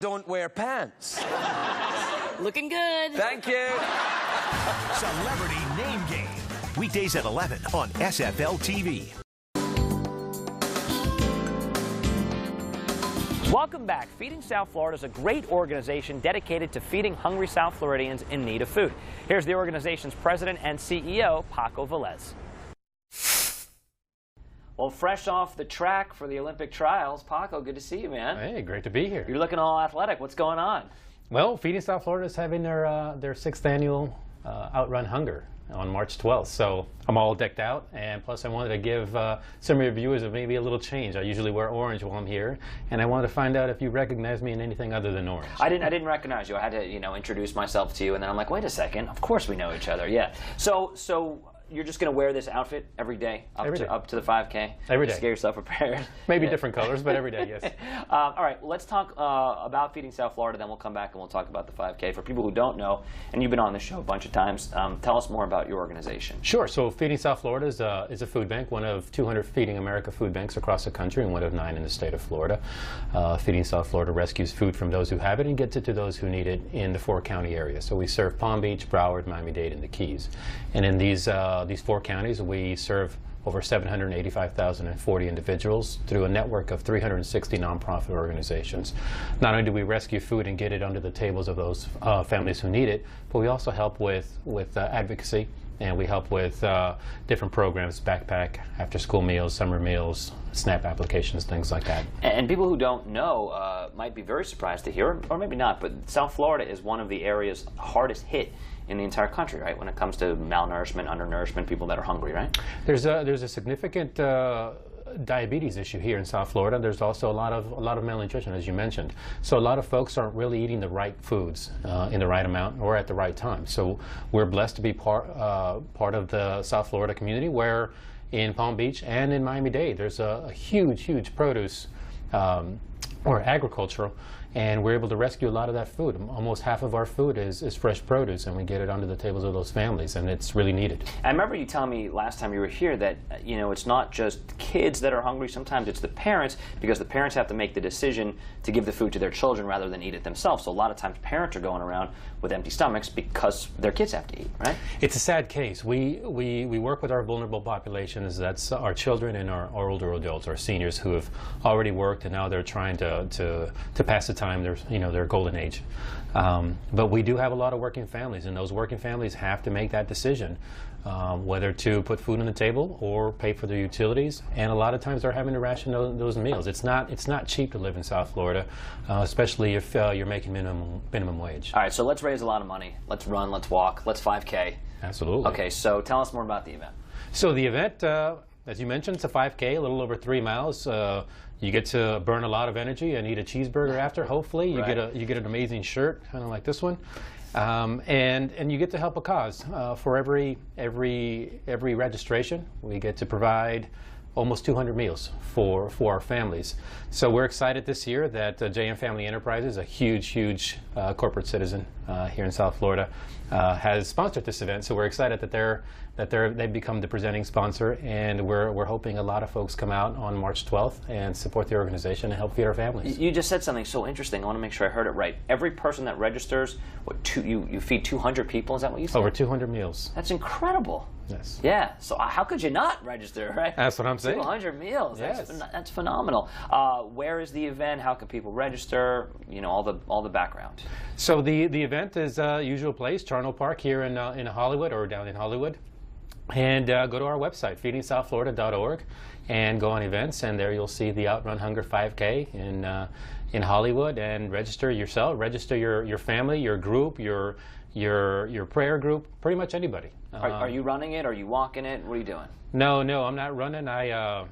don't wear pants. Looking good. Thank you. Celebrity Name Game. Weekdays at 11 on SFL TV. Welcome back. Feeding South Florida is a great organization dedicated to feeding hungry South Floridians in need of food. Here's the organization's president and CEO, Paco Velez. Well, fresh off the track for the Olympic trials, Paco, good to see you, man. Hey, great to be here. You're looking all athletic. What's going on? Well, Feeding South Florida is having their 6th annual Outrun Hunger on March 12th, so I'm all decked out, and plus I wanted to give some of your viewers maybe a little change. I usually wear orange while I'm here, and I wanted to find out if you recognize me in anything other than orange. I didn't recognize you. I had to, introduce myself to you, and then I'm like, wait a second. Of course we know each other. Yeah. So you're just going to wear this outfit every day up to the 5K? Every day. Just get yourself prepared. Maybe different colors, but every day, yes. All right, let's talk about Feeding South Florida, then we'll come back and we'll talk about the 5K. For people who don't know, and you've been on this show a bunch of times, tell us more about your organization. Sure. So Feeding South Florida is a food bank, one of 200 Feeding America food banks across the country and one of 9 in the state of Florida. Feeding South Florida rescues food from those who have it and gets it to those who need it in the 4 county area. So we serve Palm Beach, Broward, Miami-Dade, and the Keys. And in these 4 counties, we serve over 785,040 individuals through a network of 360 nonprofit organizations. Not only do we rescue food and get it under the tables of those families who need it, but we also help with advocacy, and we help with different programs, backpack, after-school meals, summer meals, SNAP applications, things like that. And people who don't know might be very surprised to hear, or maybe not, but South Florida is one of the areas hardest hit in the entire country, right? When it comes to malnourishment, undernourishment, people that are hungry, right? There's a significant diabetes issue here in South Florida. There's also a lot of malnutrition, as you mentioned. So a lot of folks aren't really eating the right foods in the right amount or at the right time. So we're blessed to be part of the South Florida community, where in Palm Beach and in Miami-Dade there's a huge produce or agricultural, and we're able to rescue a lot of that food. Almost half of our food is fresh produce, and we get it onto the tables of those families, and it's really needed. I remember you telling me last time you were here that it's not just kids that are hungry. Sometimes it's the parents, because the parents have to make the decision to give the food to their children rather than eat it themselves. So a lot of times parents are going around with empty stomachs because their kids have to eat, right? It's a sad case. We work with our vulnerable populations. That's our children and our older adults, our seniors who have already worked and now they're trying to pass the time, their golden age. But we do have a lot of working families, and those working families have to make that decision, whether to put food on the table or pay for their utilities. And a lot of times they're having to ration those meals. It's not cheap to live in South Florida, especially if you're making minimum wage. All right, so let's raise a lot of money. Let's run, let's walk, let's 5K. Absolutely. Okay, so tell us more about the event. So the event, as you mentioned, it's a 5K, a little over 3 miles. You get to burn a lot of energy and eat a cheeseburger after. Hopefully, you get an amazing shirt, kind of like this one, and you get to help a cause. For every registration, we get to provide almost 200 meals for our families. So we're excited this year that JM Family Enterprises, a huge corporate citizen here in South Florida, has sponsored this event. So we're excited that they've become the presenting sponsor, and we're hoping a lot of folks come out on March 12th and support the organization and help feed our families. You just said something so interesting. I want to make sure I heard it right. Every person that registers, you feed 200 people? Is that what you said? Over 200 meals. That's incredible. Yes. Yeah. So how could you not register, right? That's what I'm saying. 200 meals. Yes. That's phenomenal. Where is the event? How can people register? All the background. So the event is usual place, Charno Park here in Hollywood, or down in Hollywood. And go to our website, feedingsouthflorida.org, and go on events, and there you'll see the Outrun Hunger 5K in Hollywood, and register yourself, register your family, your group, your prayer group, pretty much anybody. Are you running it? Are you walking it? What are you doing? No, I'm not running. I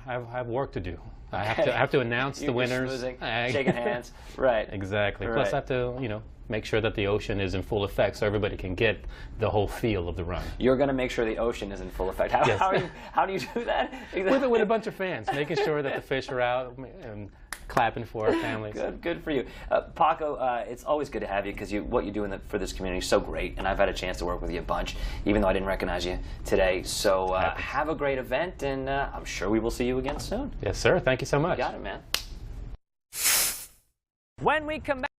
have work to do. I have to announce the winners. Shaking hands. Right. Exactly. Right. Plus I have to, make sure that the ocean is in full effect so everybody can get the whole feel of the run. You're going to make sure the ocean is in full effect. How, yes. how do you do that? With a bunch of fans, making sure that the fish are out and clapping for our families. Good for you. Paco, it's always good to have you, because what you do for this community is so great, and I've had a chance to work with you a bunch, even though I didn't recognize you today. So have a great event, and I'm sure we will see you again soon. Yes, sir. Thank you so much. You got it, man. When we come back.